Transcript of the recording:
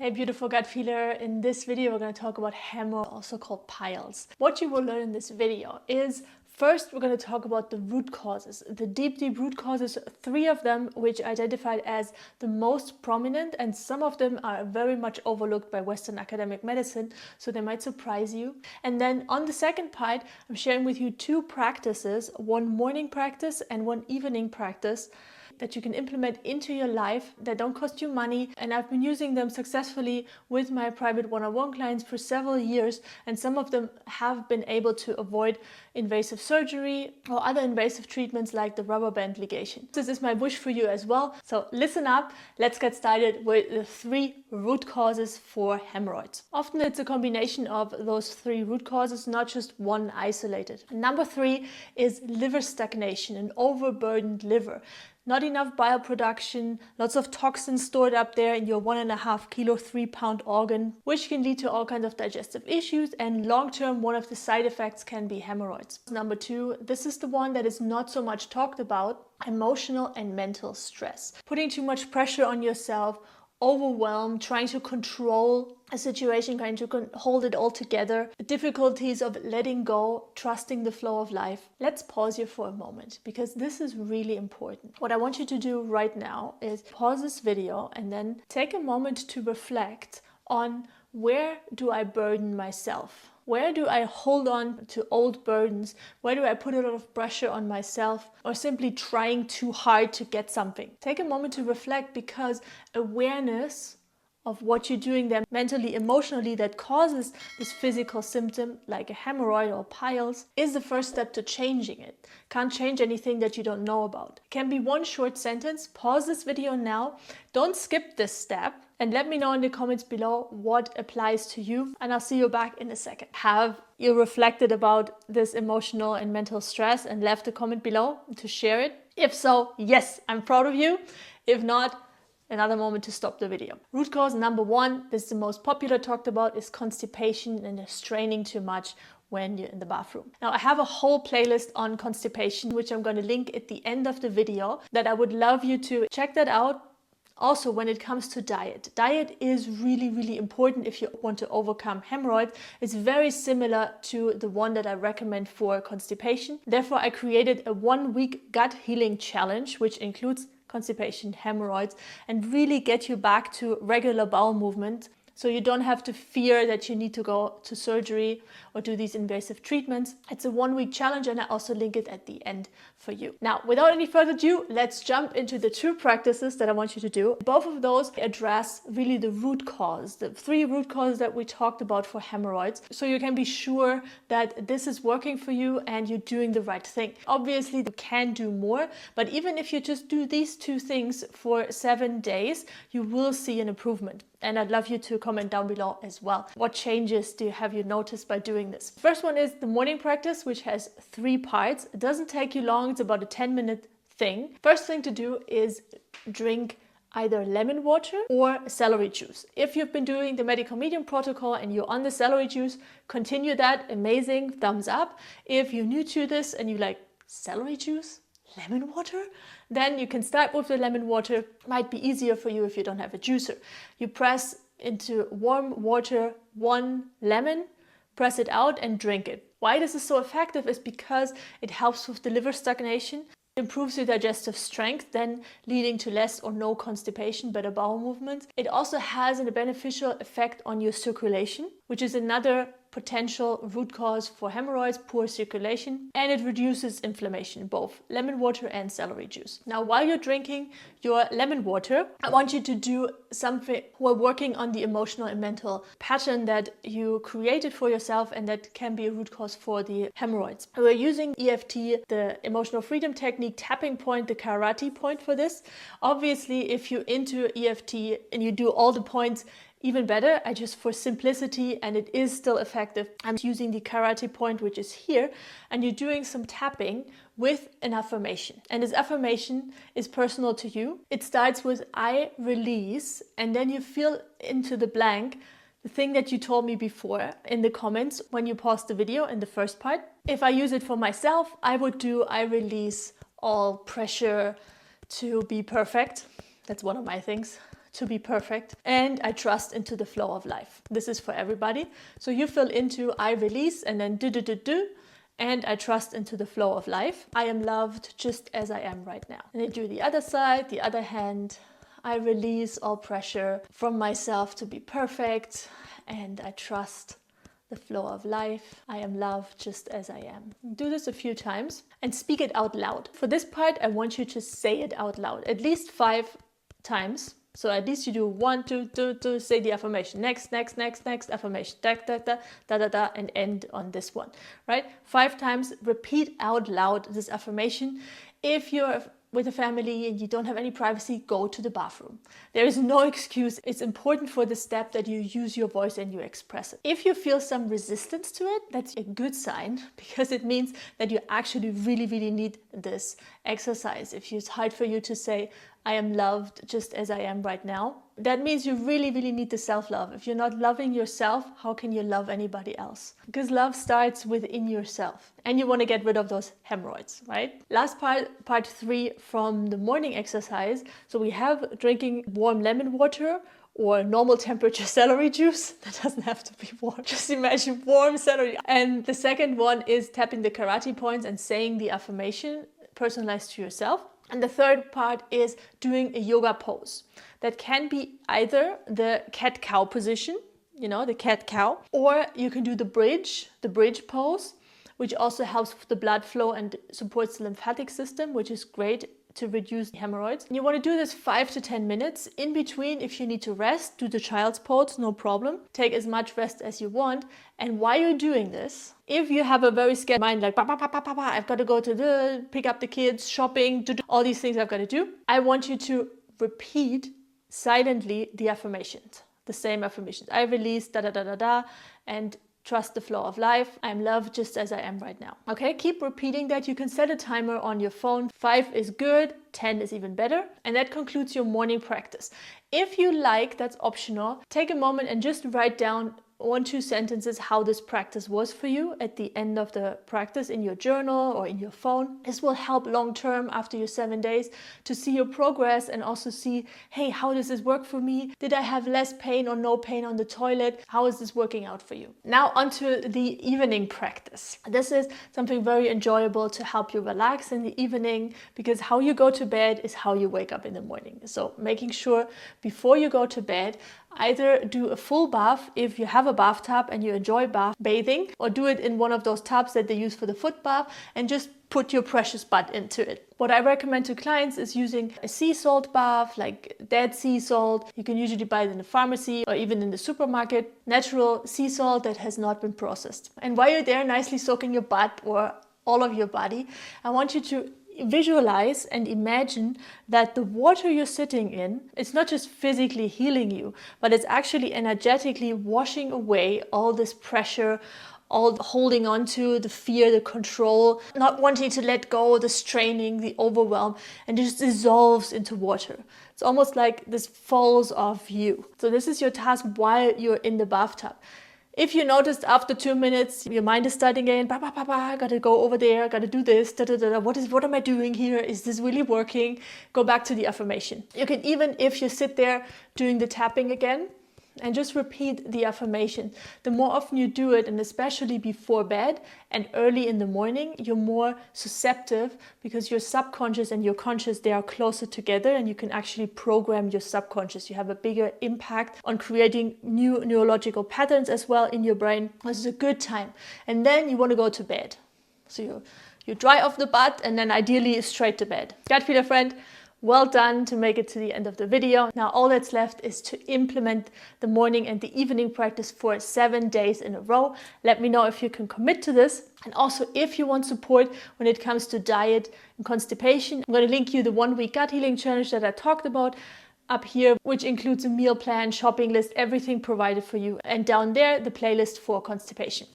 Hey beautiful gut feeler, in this video we're going to talk about hemorrhoids, also called piles. What you will learn in this video is first we're going to talk about the root causes, the deep root causes, 3 of them which identified as the most prominent, and some of them are very much overlooked by Western academic medicine, so they might surprise you. And then on the second part I'm sharing with you 2 practices, one morning practice and one evening practice that you can implement into your life that don't cost you money, and I've been using them successfully with my private one-on-one clients for several years, and some of them have been able to avoid invasive surgery or other invasive treatments like the rubber band ligation. This is my wish for you as well, so listen up. Let's get started with the 3 root causes for hemorrhoids. Often it's a combination of those 3 root causes, not just one isolated. Number 3 is liver stagnation, an overburdened liver. Not enough bile production, lots of toxins stored up there in your 1.5 kilo, 3-pound organ, which can lead to all kinds of digestive issues, and long-term one of the side effects can be hemorrhoids. Number 2, this is the one that is not so much talked about, emotional and mental stress. Putting too much pressure on yourself, overwhelmed, trying to control a situation, trying to hold it all together, the difficulties of letting go, trusting the flow of life. Let's pause here for a moment because this is really important. What I want you to do right now is pause this video and then take a moment to reflect on where do I burden myself? Where do I hold on to old burdens? Where do I put a lot of pressure on myself, or simply trying too hard to get something? Take a moment to reflect, because awareness of what you're doing there mentally, emotionally, that causes this physical symptom like a hemorrhoid or piles is the first step to changing it. Can't change anything that you don't know about. It can be one short sentence. Pause this video now. Don't skip this step. And let me know in the comments below what applies to you. And I'll see you back in a second. Have you reflected about this emotional and mental stress and left a comment below to share it? If so, yes, I'm proud of you. If not, another moment to stop the video. Root cause number 1, this is the most popular talked about, is constipation and straining too much when you're in the bathroom. Now I have a whole playlist on constipation, which I'm going to link at the end of the video, that I would love you to check that out. Also, when it comes to diet is really important if you want to overcome hemorrhoids. It's very similar to the one that I recommend for constipation. Therefore, I created a 1-week gut healing challenge, which includes constipation, hemorrhoids, and really get you back to regular bowel movement, so you don't have to fear that you need to go to surgery or do these invasive treatments. It's a 1-week challenge, and I also link it at the end for you. Now, without any further ado, let's jump into the 2 practices that I want you to do. Both of those address really the root cause, the 3 root causes that we talked about for hemorrhoids, so you can be sure that this is working for you and you're doing the right thing. Obviously, you can do more, but even if you just do these 2 things for 7 days, you will see an improvement. And I'd love you to comment down below as well. What changes have you noticed by doing this? First one is the morning practice, which has 3 parts. It doesn't take you long. It's about a 10-minute thing. First thing to do is drink either lemon water or celery juice. If you've been doing the medical medium protocol and you're on the celery juice, continue that. Amazing, thumbs up. If you're new to this and you like celery juice, lemon water, then you can start with the lemon water. Might be easier for you if you don't have a juicer. You press into warm water 1 lemon, press it out and drink it. Why this is so effective is because it helps with the liver stagnation, improves your digestive strength, then leading to less or no constipation, better bowel movements. It also has a beneficial effect on your circulation, which is another potential root cause for hemorrhoids, poor circulation, and it reduces inflammation, both lemon water and celery juice. Now, while you're drinking your lemon water, I want you to do something while working on the emotional and mental pattern that you created for yourself and that can be a root cause for the hemorrhoids. We're using EFT, the emotional freedom technique, tapping point, the karate point for this. Obviously, if you're into EFT and you do all the points, even better. I just, for simplicity, and it is still effective, I'm using the karate point, which is here, and you're doing some tapping with an affirmation. And this affirmation is personal to you. It starts with I release, and then you fill into the blank the thing that you told me before in the comments when you paused the video in the first part. If I use it for myself, I would do I release all pressure to be perfect. That's one of my things. to be perfect, and I trust into the flow of life. This is for everybody. So you fill into I release and then do, and I trust into the flow of life. I am loved just as I am right now. And I do the other side, the other hand. I release all pressure from myself to be perfect, and I trust the flow of life. I am loved just as I am. Do this a few times and speak it out loud. For this part, I want you to say it out loud at least 5 times. So at least you do 1, 2, 2, say the affirmation. Next affirmation. Da, and end on this one, right? 5 times, repeat out loud this affirmation. If you're with a family and you don't have any privacy, go to the bathroom. There is no excuse. It's important for the step that you use your voice and you express it. If you feel some resistance to it, that's a good sign, because it means that you actually really need this exercise. If it's hard for you to say, I am loved just as I am right now, that means you really need the self-love. If you're not loving yourself, how can you love anybody else? Because love starts within yourself, and you want to get rid of those hemorrhoids, right? Last part 3 from the morning exercise. So we have drinking warm lemon water or normal temperature celery juice. That doesn't have to be warm. Just imagine warm celery. And the second one is tapping the karate points and saying the affirmation personalized to yourself. And the third part is doing a yoga pose. That can be either the cat-cow position, you know, the cat-cow, or you can do the bridge pose, which also helps with the blood flow and supports the lymphatic system, which is great to reduce hemorrhoids. And you want to do this 5 to 10 minutes. In between, if you need to rest, do the child's pose, no problem. Take as much rest as you want. And while you're doing this, if you have a very scared mind, like, I've got to go to pick up the kids, shopping, do all these things I've got to do, I want you to repeat silently the affirmations, the same affirmations. I release, and trust the flow of life. I'm loved just as I am right now. Okay, keep repeating that. You can set a timer on your phone. 5 is good, 10 is even better. And that concludes your morning practice. If you like, that's optional. Take a moment and just write down 1-2 sentences how this practice was for you at the end of the practice in your journal or in your phone. This will help long term after your 7 days to see your progress and also see, hey, how does this work for me? Did I have less pain or no pain on the toilet? How is this working out for you? Now onto the evening practice. This is something very enjoyable to help you relax in the evening, because how you go to bed is how you wake up in the morning. So making sure before you go to bed, either do a full bath if you have a bathtub and you enjoy bathing, or do it in one of those tubs that they use for the foot bath and just put your precious butt into it. What I recommend to clients is using a sea salt bath, like dead sea salt. You can usually buy it in the pharmacy or even in the supermarket. Natural sea salt that has not been processed. And while you're there nicely soaking your butt or all of your body, I want you to visualize and imagine that the water you're sitting in, it's not just physically healing you, but it's actually energetically washing away all this pressure, all the holding on to, the fear, the control, not wanting to let go, the straining, the overwhelm, and it just dissolves into water. It's almost like this falls off you. So this is your task while you're in the bathtub. If you noticed after 2 minutes, your mind is starting again, I gotta go over there, I gotta do this, what am I doing here? Is this really working? Go back to the affirmation. You can even, if you sit there doing the tapping again, and just repeat the affirmation. The more often you do it, and especially before bed and early in the morning, you're more susceptible, because your subconscious and your conscious, they are closer together, and you can actually program your subconscious. You have a bigger impact on creating new neurological patterns as well in your brain. This is a good time. And then you want to go to bed. So you dry off the butt and then ideally straight to bed. Gut feeler friend, well done to make it to the end of the video. Now all that's left is to implement the morning and the evening practice for 7 days in a row. Let me know if you can commit to this. And also if you want support when it comes to diet and constipation, I'm going to link you the 1-week gut healing challenge that I talked about up here, which includes a meal plan, shopping list, everything provided for you. And down there, the playlist for constipation.